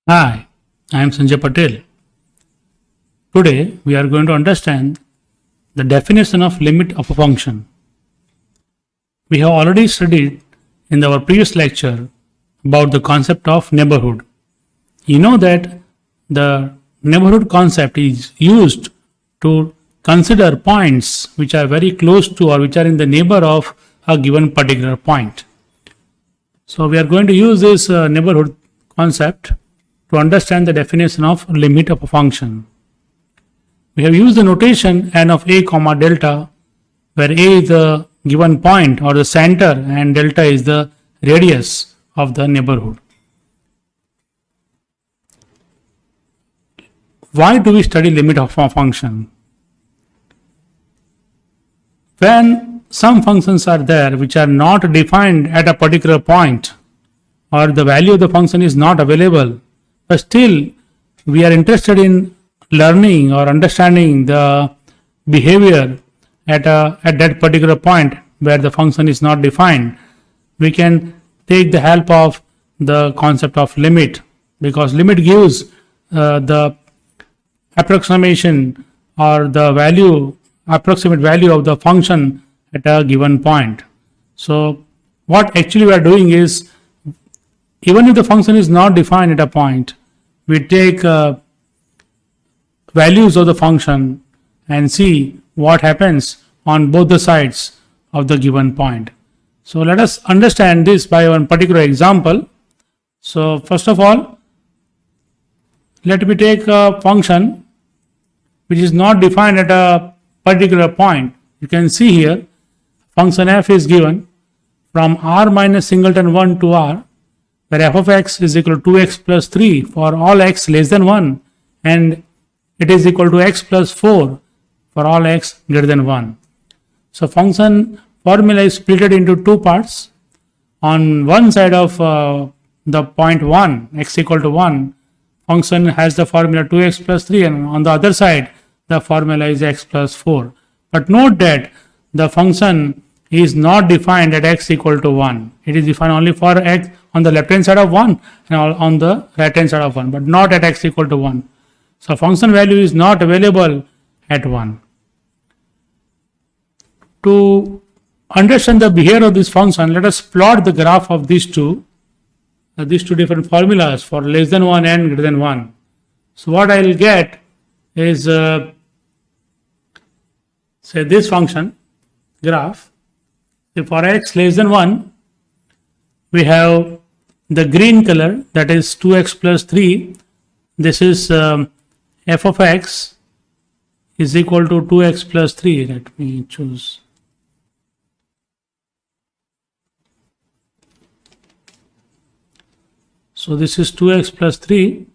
Hi, I am Sanjay Patel. Today we are going to understand the definition of limit of a function. We have already studied in our previous lecture about the concept of neighborhood. You know that the neighborhood concept is used to consider points which are very close to or which are in the neighbor of a given particular point. So we are going to use this neighborhood concept to understand the definition of limit of a function. We have used the notation n of a comma delta, where a is the given point or the center and delta is the radius of the neighborhood. Why do we study limit of a function? When some functions are there which are not defined at a particular point, or the value of the function is not available, but still we are interested in learning or understanding the behavior at that particular point where the function is not defined, we can take the help of the concept of limit, because limit gives the approximation or the approximate value of the function at a given point. So what actually we are doing is, even if the function is not defined at a point, we take values of the function and see what happens on both the sides of the given point. So let us understand this by one particular example. So first of all, let me take a function which is not defined at a particular point. You can see here function f is given from r minus singleton 1 to r, where f of x is equal to 2x plus 3 for all x less than 1, and it is equal to x plus 4 for all x greater than 1. So function formula is split into two parts. On one side of the point 1, x equal to 1, function has the formula 2x plus 3, and on the other side the formula is x plus 4. But note that the function is not defined at x equal to 1. It is defined only for x on the left hand side of 1 and on the right hand side of 1, but not at x equal to 1. So function value is not available at 1. To understand the behavior of this function, let us plot the graph of these two different formulas for less than 1 and greater than 1. So what I will get is say this function graph. If for x less than 1, we have the green color, that is 2x plus 3. This is f of x is equal to 2x plus 3. Let me choose. So this is 2x plus 3.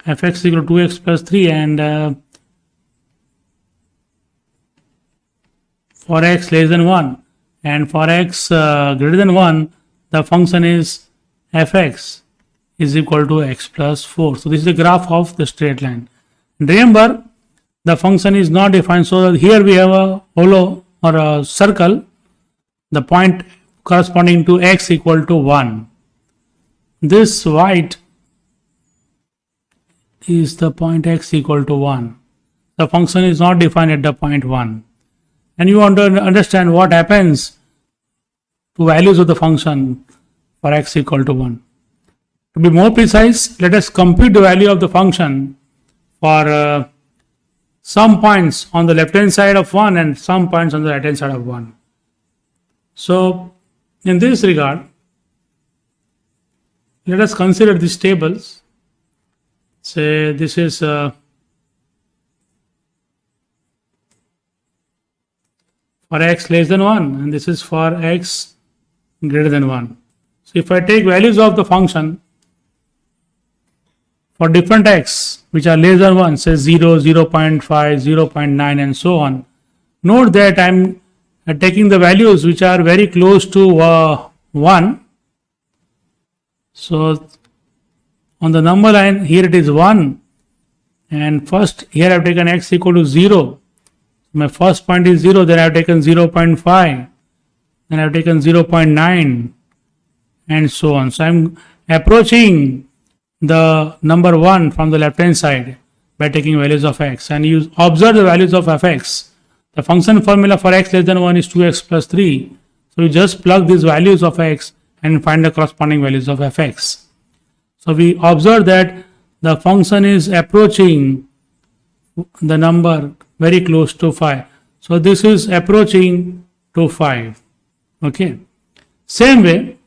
Fx is equal to 2x plus 3, and for x less than 1 and for x greater than 1, the function is fx is equal to x plus 4. So this is the graph of the straight line. And remember, the function is not defined, so here we have a hollow or a circle, the point corresponding to x equal to 1. This white is the point x equal to 1. The function is not defined at the point 1. And you want to understand what happens to values of the function for x equal to 1. To be more precise, let us compute the value of the function for some points on the left hand side of 1 and some points on the right hand side of 1. So in this regard, let us consider these tables. Say this is for x less than 1 and this is for x greater than 1. So if I take values of the function for different x which are less than 1, say 0, 0.5, 0.9 and so on, note that I am taking the values which are very close to 1. So on the number line here it is 1, and first here I have taken x equal to 0. My first point is 0, then I have taken 0.5, then I have taken 0.9 and so on. So I am approaching the number 1 from the left hand side by taking values of x, and you observe the values of fx. The function formula for x less than 1 is 2x plus 3. So you just plug these values of x and find the corresponding values of fx. So we observe that the function is approaching the number very close to 5. So this is approaching to 5. Okay. Same way,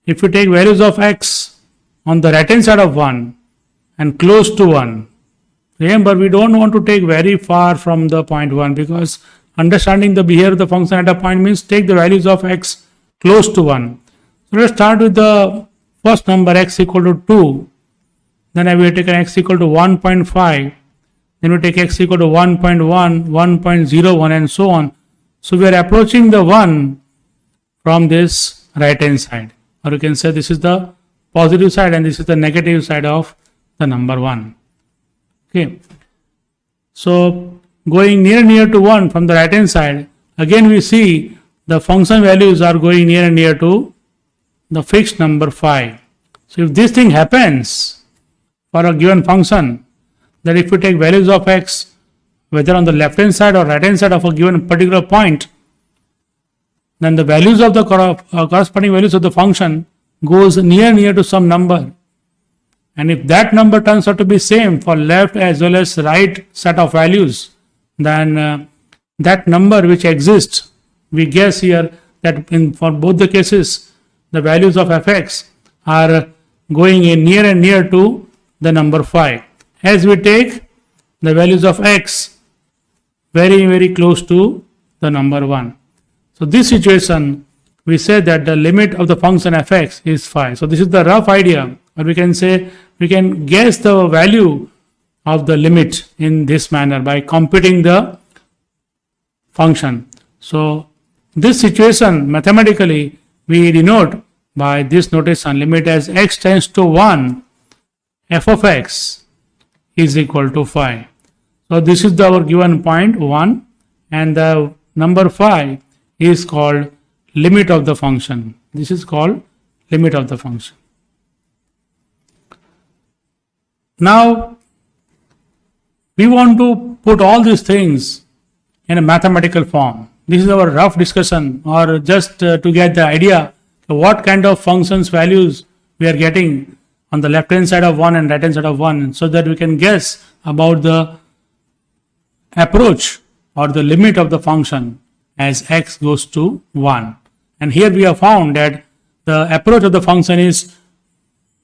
if you take values of x on the right hand side of 1 and close to 1, remember we don't want to take very far from the point 1, because understanding the behavior of the function at a point means take the values of x close to 1. So let's start with the first number x equal to 2. Then I will take an x equal to 1.5. Then we take x equal to 1.1, 1.01 and so on. So we are approaching the 1 from this right hand side, or you can say this is the positive side and this is the negative side of the number 1. Okay. So going near to 1 from the right hand side, again we see the function values are going near to the fixed number 5. So if this thing happens for a given function, that if you take values of x whether on the left hand side or right hand side of a given particular point, then the values of the corresponding values of the function goes near to some number, and if that number turns out to be same for left as well as right set of values, then that number which exists, we guess here that for both the cases the values of fx are going in near to the number 5, as we take the values of x very close to the number 1. So this situation we say that the limit of the function fx is 5. So this is the rough idea, or we can say we can guess the value of the limit in this manner by computing the function. So this situation mathematically we denote by this notation: limit as x tends to 1, f of x is equal to 5. So this is our given point 1, and the number 5 is called limit of the function. This is called limit of the function. Now we want to put all these things in a mathematical form. This is our rough discussion, or just to get the idea of what kind of functions values we are getting on the left hand side of 1 and right hand side of 1, so that we can guess about the approach or the limit of the function as x goes to 1. And here we have found that the approach of the function is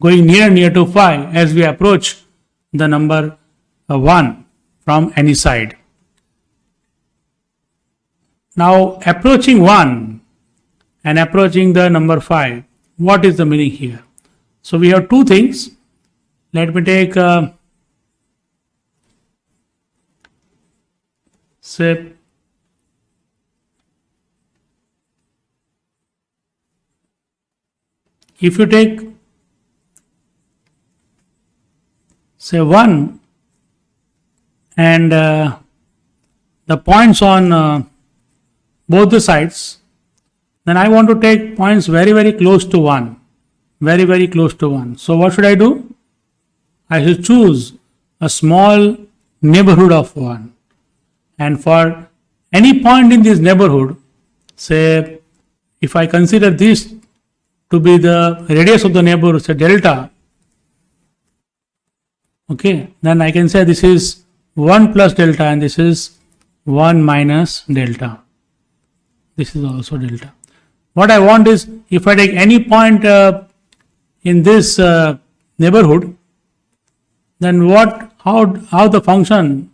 going near to 5 as we approach the number 1 from any side. Now approaching 1 and approaching the number 5, what is the meaning here? So we have two things. Let me take say if you take say 1 and the points on both the sides, then I want to take points very close to 1, very close to 1. So what should I do? I should choose a small neighborhood of 1, and for any point in this neighborhood, say if I consider this to be the radius of the neighborhood, say delta, okay, then I can say this is 1 plus delta and this is 1 minus delta. This is also delta. What I want is, if I take any point in this neighborhood, then how the function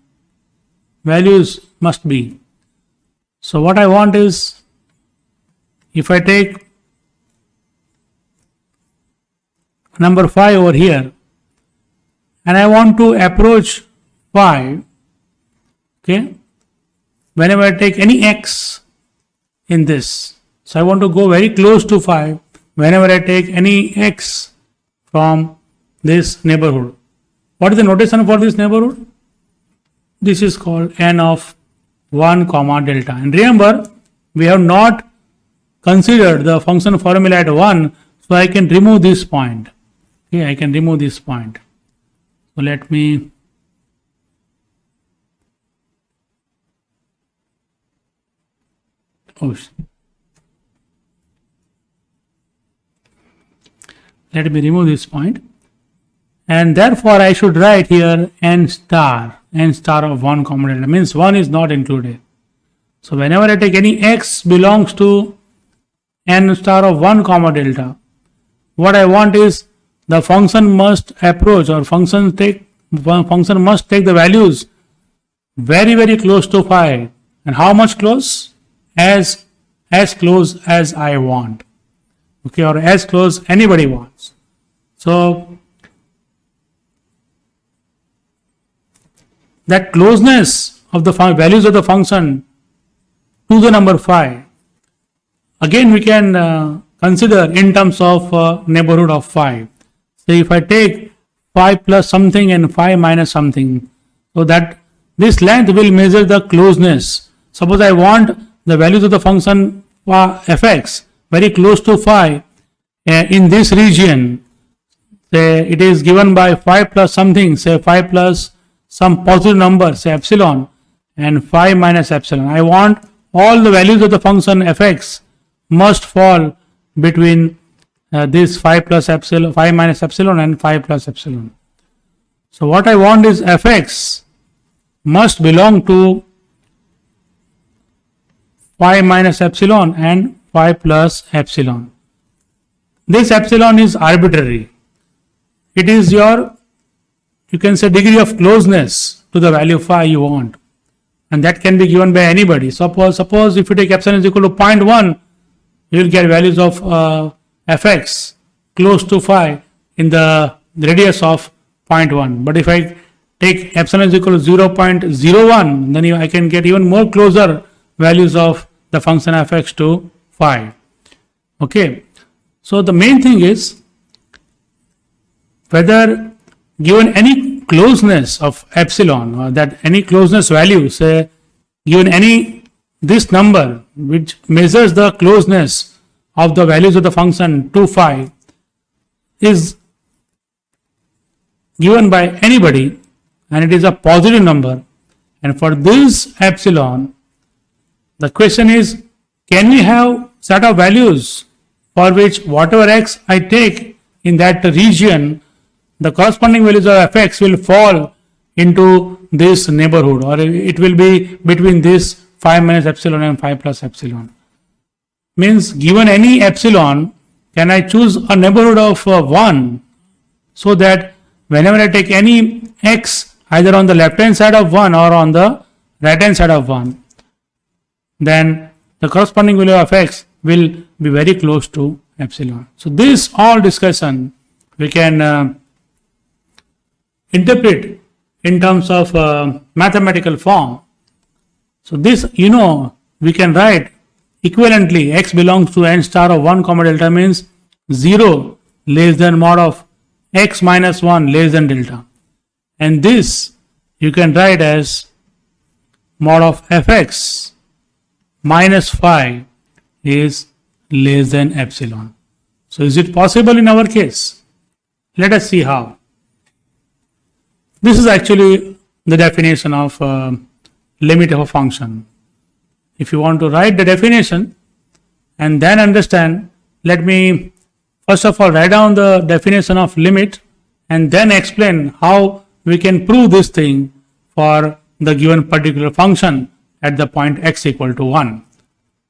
values must be. So what I want is, if I take number 5 over here and I want to approach 5, okay, whenever I take any x in this, so I want to go very close to 5 whenever I take any x from this neighborhood. What is the notation for this neighborhood? This is called n of 1 comma delta. And remember, we have not considered the function formula at 1, so I can remove this point. Okay, I can remove this point. So let me let me remove this point, and therefore I should write here n star of 1 comma delta, means 1 is not included. So whenever I take any x belongs to n star of 1 comma delta, what I want is the function must approach, or function must take the values very close to 5. And how much close? As close as I want. Okay, or as close anybody wants. So that closeness of the values of the function to the number 5, again we can consider in terms of neighborhood of 5. So if I take 5 plus something and 5 minus something, so that this length will measure the closeness. Suppose I want the values of the function fx very close to 5 in this region. Say it is given by 5 plus something, say 5 plus some positive number, say epsilon, and 5 minus epsilon. I want all the values of the function fx must fall between this 5 plus epsilon, 5 minus epsilon and 5 plus epsilon. So what I want is fx must belong to 5 minus epsilon and 5 plus epsilon. This epsilon is arbitrary. It is your, you can say, degree of closeness to the value phi you want, and that can be given by anybody. Suppose if you take epsilon is equal to 0.1, you will get values of fx close to phi in the radius of 0.1. But if I take epsilon is equal to 0.01, then I can get even more closer values of the function fx to phi. Okay, so the main thing is whether given any closeness of epsilon, or that any closeness value, say given any this number which measures the closeness of the values of the function to phi, is given by anybody, and it is a positive number, and for this epsilon, the question is, can we have set of values for which whatever x I take in that region, the corresponding values of fx will fall into this neighborhood, or it will be between this 5 minus epsilon and 5 plus epsilon. Means given any epsilon, can I choose a neighborhood of 1, so that whenever I take any x either on the left hand side of 1 or on the right hand side of 1, then the corresponding value of x will be very close to epsilon. So this all discussion we can interpret in terms of mathematical form. So this, we can write equivalently x belongs to n star of 1 comma delta, means 0 less than mod of x minus 1 less than delta, and this you can write as mod of fx minus phi is less than epsilon. So is it possible in our case? Let us see how. This is actually the definition of limit of a function. If you want to write the definition and then understand, let me first of all write down the definition of limit and then explain how we can prove this thing for the given particular function at the point x equal to 1.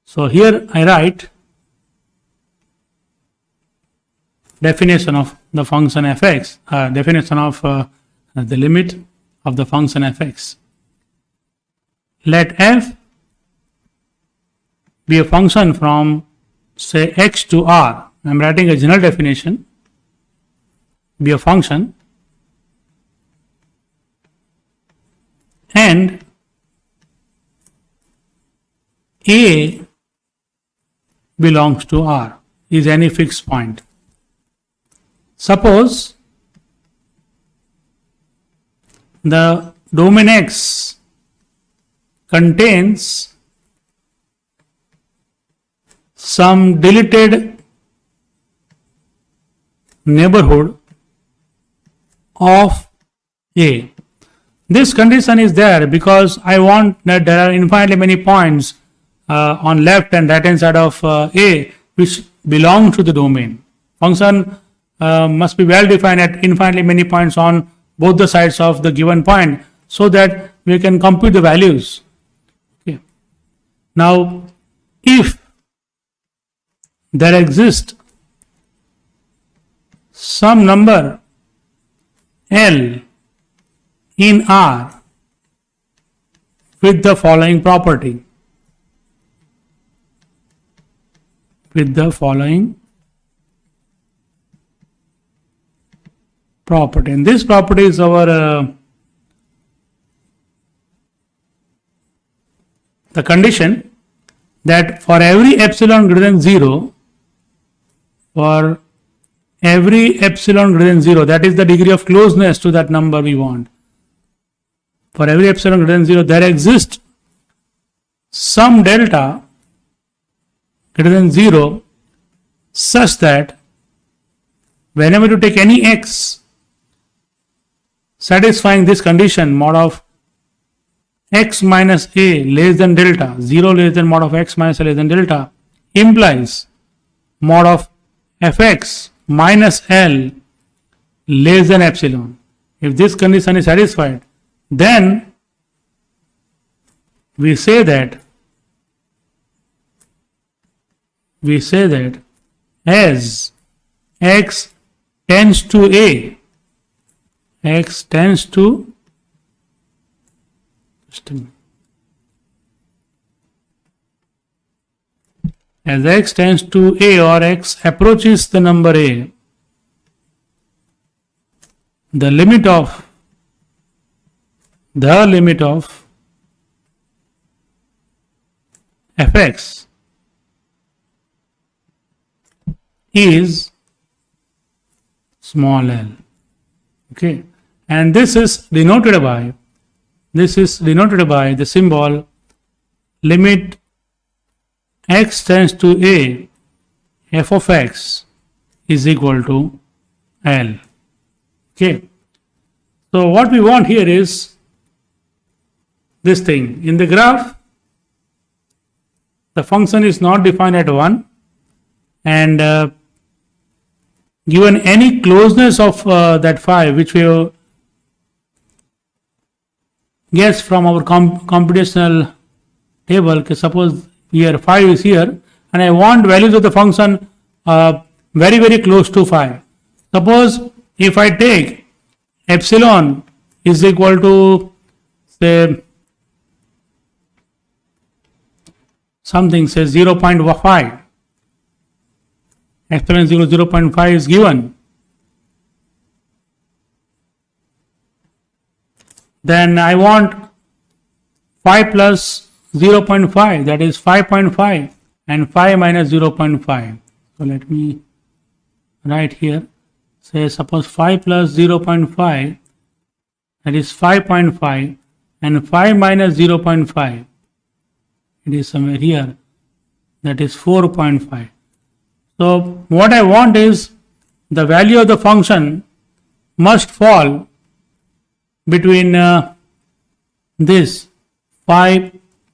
So here I write definition of the function fx, definition of the limit of the function fx. Let f be a function from, say, x to r. I am writing a general definition. Be a function, and a belongs to r is any fixed point. Suppose the domain x contains some deleted neighborhood of A. This condition is there because I want that there are infinitely many points on left and right hand side of A which belong to the domain. Function must be well defined at infinitely many points on both the sides of the given point so that we can compute the values. Okay. Now, if there exists some number L in R with the following property, and this property is our the condition that for every epsilon greater than 0, that is the degree of closeness to that number we want. For every epsilon greater than 0, there exists some delta greater than 0 such that whenever you take any x satisfying this condition, mod of x minus a less than delta, 0 less than mod of x minus a less than delta, implies mod of fx minus L less than epsilon. If this condition is satisfied, then we say that as x tends to a, as x tends to a or x approaches the number a, the limit of fx is small l. Okay, and this is denoted by the symbol limit x tends to a, f of x is equal to L. Okay, so what we want here is this thing. In the graph, the function is not defined at 1, and given any closeness of that phi which we guess from our computational table. Okay, suppose here phi is here and I want values of the function very very close to phi. Suppose if I take epsilon is equal to say something, say 0.5, epsilon 0.5 is given, then I want phi plus 0.5, that is 5.5, and phi minus 0.5. So let me write here, say suppose phi plus 0.5, that is 5.5, and phi minus 0.5, it is somewhere here, that is 4.5. So what I want is the value of the function must fall between this phi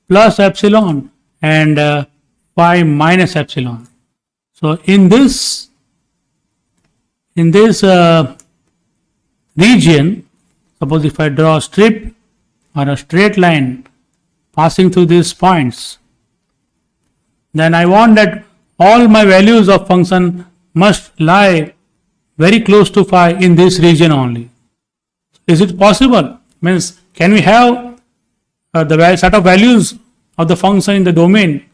plus epsilon and phi minus epsilon. So in this region, suppose if I draw a strip or a straight line passing through these points, then I want that all my values of function must lie very close to phi in this region only. Is it possible? Means can we have the set of values of the function in the domain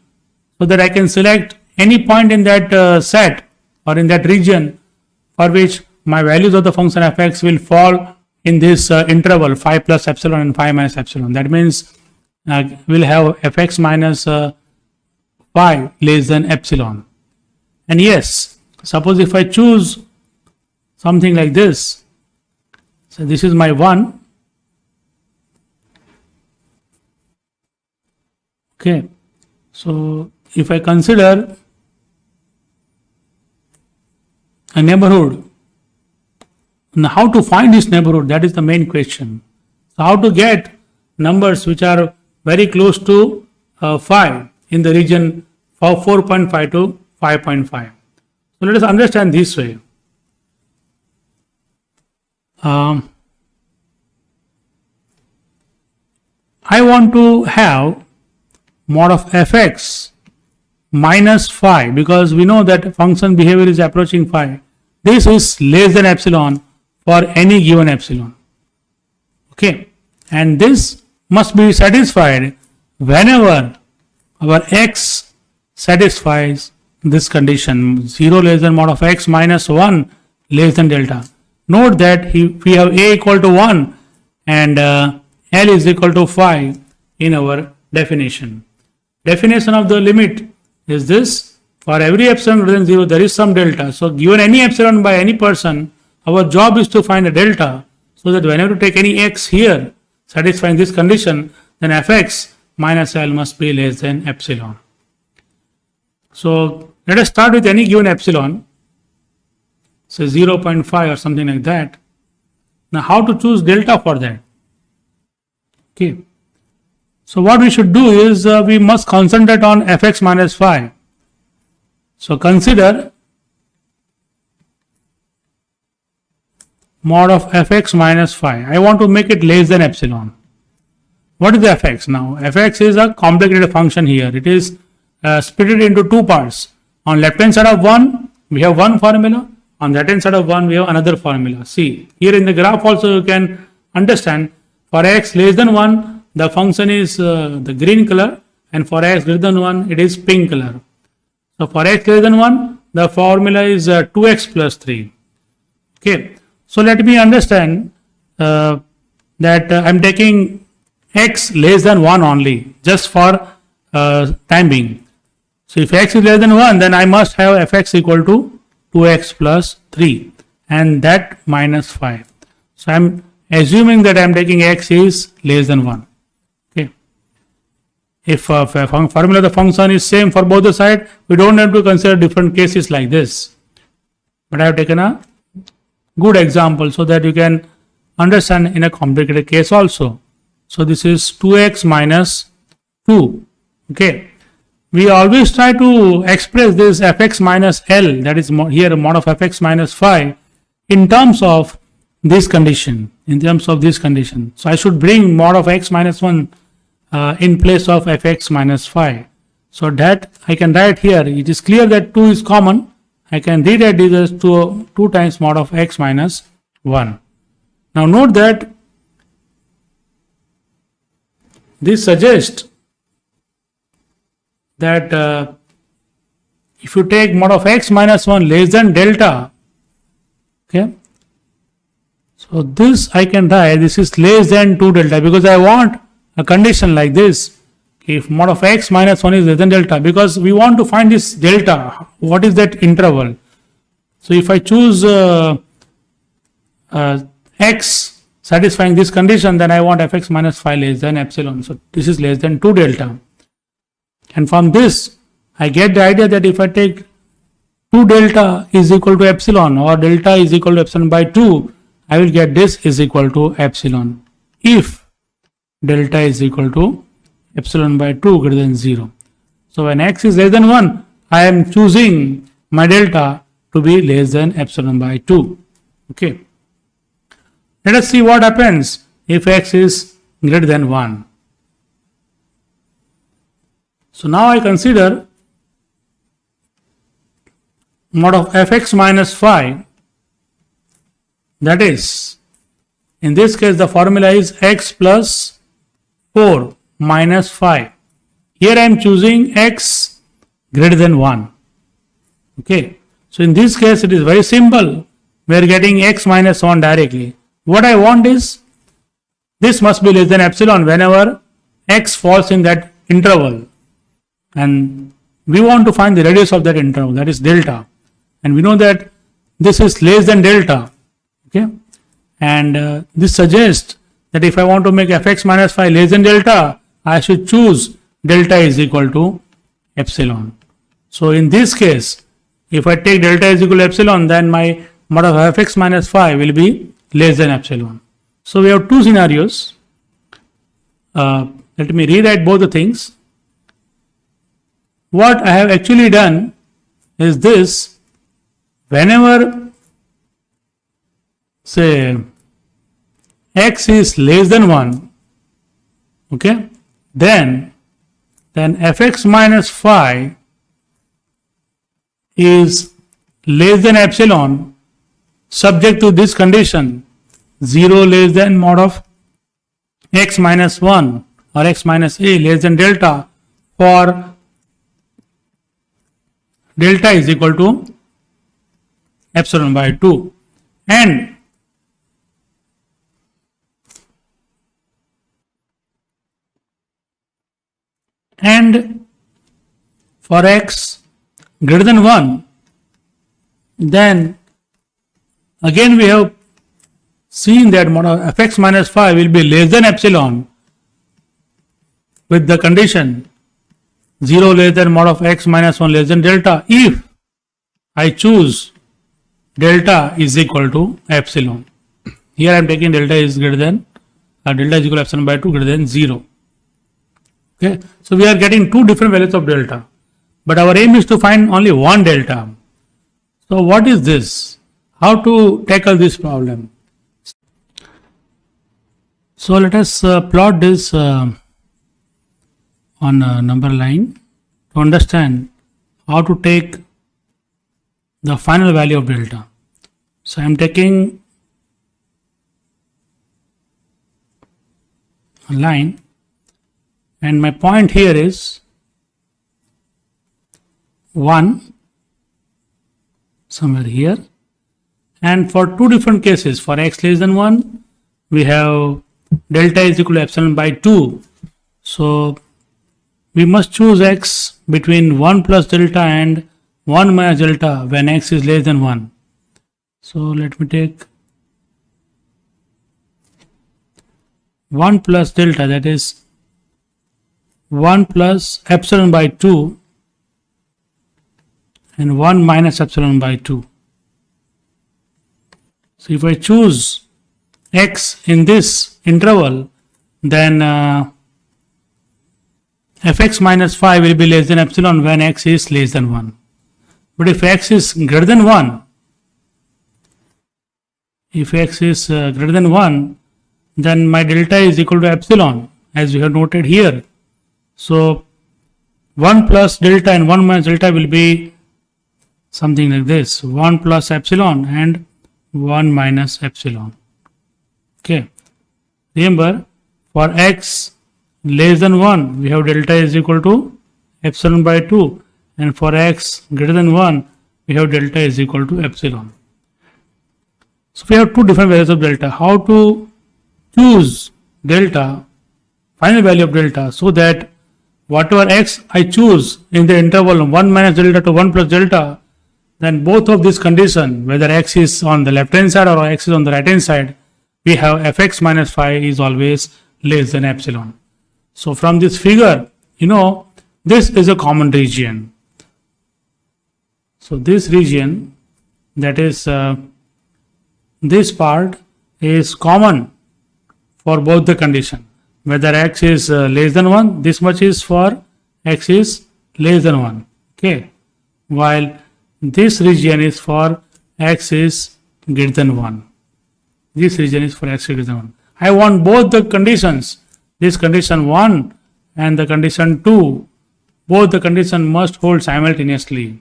so that I can select any point in that set or in that region for which my values of the function fx will fall in this interval phi plus epsilon and phi minus epsilon. That means we'll have fx minus phi less than epsilon. And yes, suppose if I choose something like this, so this is my 1. Okay, so if I consider a neighborhood Now, how to find this neighborhood? That is the main question. So, how to get numbers which are very close to 5 in the region of 4.5 to 5.5. So, let us understand this way. I want to have mod of fx minus phi, because we know that function behavior is approaching phi. This is less than epsilon for any given epsilon. Okay, and this must be satisfied whenever our x satisfies this condition, 0 less than mod of x minus 1 less than delta. Note that we have a equal to 1 and L is equal to phi in our definition. Definition of the limit is this: for every epsilon greater than 0 there is some delta. So given any epsilon by any person, our job is to find a delta, so that whenever you take any x here satisfying this condition, then fx minus L must be less than epsilon. So let us start with any given epsilon, say 0.5 or something like that. Now how to choose delta for that? Okay. So what we should do is we must concentrate on fx minus phi. So consider mod of fx minus phi. I want to make it less than epsilon. What is the fx now? Fx is a complicated function here. It is split into two parts. On left hand side of 1 we have one formula. On the right hand side of 1 we have another formula. See, here in the graph also you can understand, for x less than 1 the function is the green color, and for x greater than 1 it is pink color. So for x less than 1 the formula is 2x plus 3. Okay, so let me understand that I am taking x less than 1 only, just for time being. So if x is less than 1, then I must have fx equal to 2x plus 3 and that minus 5. So I am assuming that I am taking x is less than 1. Okay. If formula of the function is same for both the sides, we don't have to consider different cases like this. But I have taken a good example so that you can understand in a complicated case also. So this is 2x minus 2. Okay. We always try to express this fx minus L, that is here mod of fx minus phi, in terms of this condition, So I should bring mod of x minus 1 in place of fx minus phi. So that I can write here, it is clear that 2 is common. I can rewrite this as 2 times mod of x minus 1. Now note that this suggests that if you take mod of x minus 1 less than delta, okay, so this I can write, this is less than 2 delta, because I want a condition like this. If mod of x minus 1 is less than delta, because we want to find this delta, what is that interval? So if I choose x satisfying this condition, then I want fx minus phi less than epsilon. So this is less than 2 delta. And from this, I get the idea that if I take 2 delta is equal to epsilon, or delta is equal to epsilon by 2, I will get this is equal to epsilon if delta is equal to epsilon by 2 greater than 0. So when x is less than 1, I am choosing my delta to be less than epsilon by 2. Okay. Let us see what happens if x is greater than 1. So now I consider mod of fx minus phi, that is, in this case the formula is x plus 4 minus phi. Here I am choosing x greater than 1. Okay. So in this case it is very simple. We are getting x minus 1 directly. What I want is, this must be less than epsilon whenever x falls in that interval. And we want to find the radius of that interval, that is delta. And we know that this is less than delta. Okay. And this suggests that if I want to make fx minus phi less than delta, I should choose delta is equal to epsilon. So in this case, if I take delta is equal to epsilon, then my mod of fx minus phi will be less than epsilon. So we have two scenarios. Let me rewrite both the things. What I have actually done is this: whenever say x is less than 1, okay, then fx minus phi is less than epsilon subject to this condition, 0 less than mod of x minus 1 or x minus a less than delta, for delta is equal to epsilon by 2, and for x greater than 1, then again we have seen that mod of fx minus phi will be less than epsilon with the condition 0 less than mod of x minus 1 less than delta if I choose delta is equal to epsilon. Here I am taking delta is greater than delta is equal to epsilon by 2 greater than 0. Okay, so we are getting two different values of delta, but our aim is to find only one delta. So what is this? How to tackle this problem? So let us plot this on a number line to understand how to take the final value of delta. So I am taking a line, and my point here is 1 somewhere here, and for two different cases, for x less than 1 we have delta is equal to epsilon by 2. So we must choose x between 1 plus delta and 1 minus delta when x is less than 1. So let me take 1 plus delta, that is 1 plus epsilon by 2 and 1 minus epsilon by 2. So if I choose x in this interval, then fx minus phi will be less than epsilon when x is less than 1. But if x is greater than 1, then my delta is equal to epsilon, as we have noted here. So 1 plus delta and 1 minus delta will be something like this: 1 plus epsilon and 1 minus epsilon. Okay, remember, for x less than 1 we have delta is equal to epsilon by 2, and for x greater than 1 we have delta is equal to epsilon. So we have two different values of delta. How to choose delta, final value of delta, so that whatever x I choose in the interval 1 minus delta to 1 plus delta, then both of these conditions, whether x is on the left hand side or x is on the right hand side, we have fx minus phi is always less than epsilon. So from this figure, this is a common region. So this region, that is this part, is common for both the condition. Whether x is less than 1, this much is for x is less than 1. Okay, while this region is for x is greater than 1. This region is for x greater than 1. I want both the conditions, this condition 1 and the condition 2, both the conditions must hold simultaneously.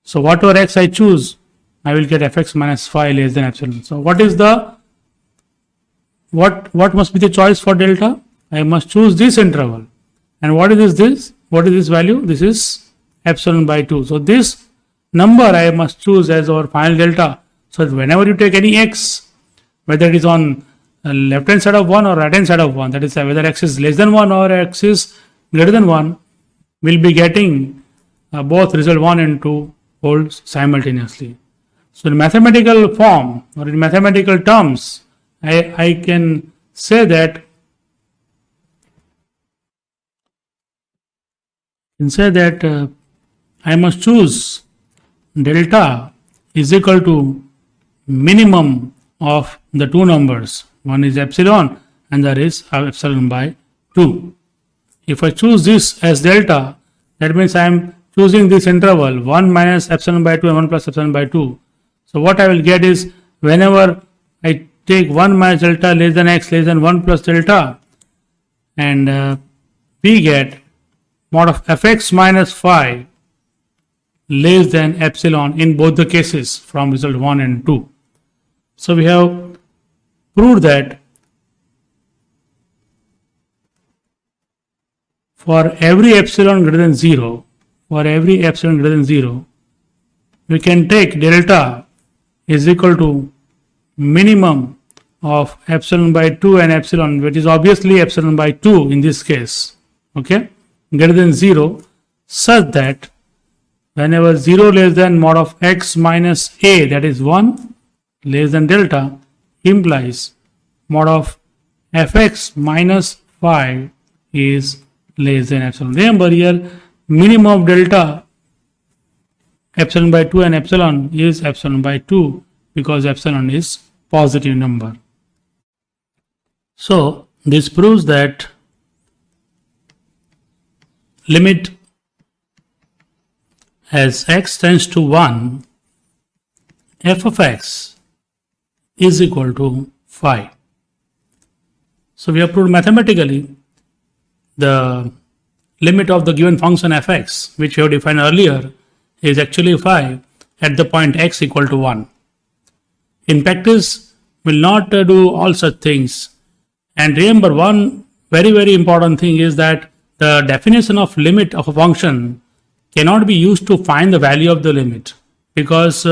So whatever x I choose, I will get fx minus phi less than epsilon. So what must be the choice for delta? I must choose this interval. And what is this? What is this value? This is epsilon by 2. So this number I must choose as our final delta. So whenever you take any x, whether it is on left hand side of 1 or right hand side of 1, that is whether x is less than 1 or x is greater than 1, we'll be getting both result 1 and 2 hold simultaneously. So in mathematical form or in mathematical terms, I can say that I must choose delta is equal to minimum of the two numbers. One is epsilon and that is epsilon by 2. If I choose this as delta, that means I am choosing this interval 1 minus epsilon by 2 and 1 plus epsilon by 2. So what I will get is whenever I take 1 minus delta less than x less than 1 plus delta, and we get mod of fx minus phi less than epsilon in both the cases from result 1 and 2. So we have proved that for every epsilon greater than 0, we can take delta is equal to minimum of epsilon by 2 and epsilon, which is obviously epsilon by 2 in this case, okay, greater than 0, such that whenever 0 less than mod of x minus a, that is 1, less than delta, implies mod of fx minus phi is less than epsilon. Remember here, minimum of delta epsilon by 2 and epsilon is epsilon by 2 because epsilon is positive number. So this proves that limit as x tends to 1, f of x is equal to phi. So we have proved mathematically the limit of the given function fx, which we have defined earlier, is actually phi at the point x equal to 1. In practice, we will not do all such things. And remember, one very important thing is that the definition of limit of a function cannot be used to find the value of the limit, because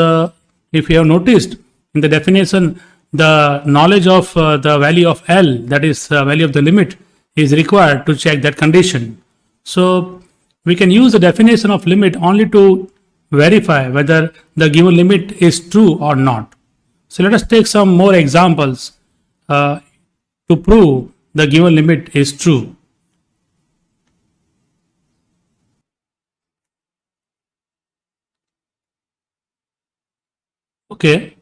if you have noticed in the definition, the knowledge of the value of L, that is value of the limit, is required to check that condition. So we can use the definition of limit only to verify whether the given limit is true or not. So let us take some more examples to prove the given limit is true. Okay,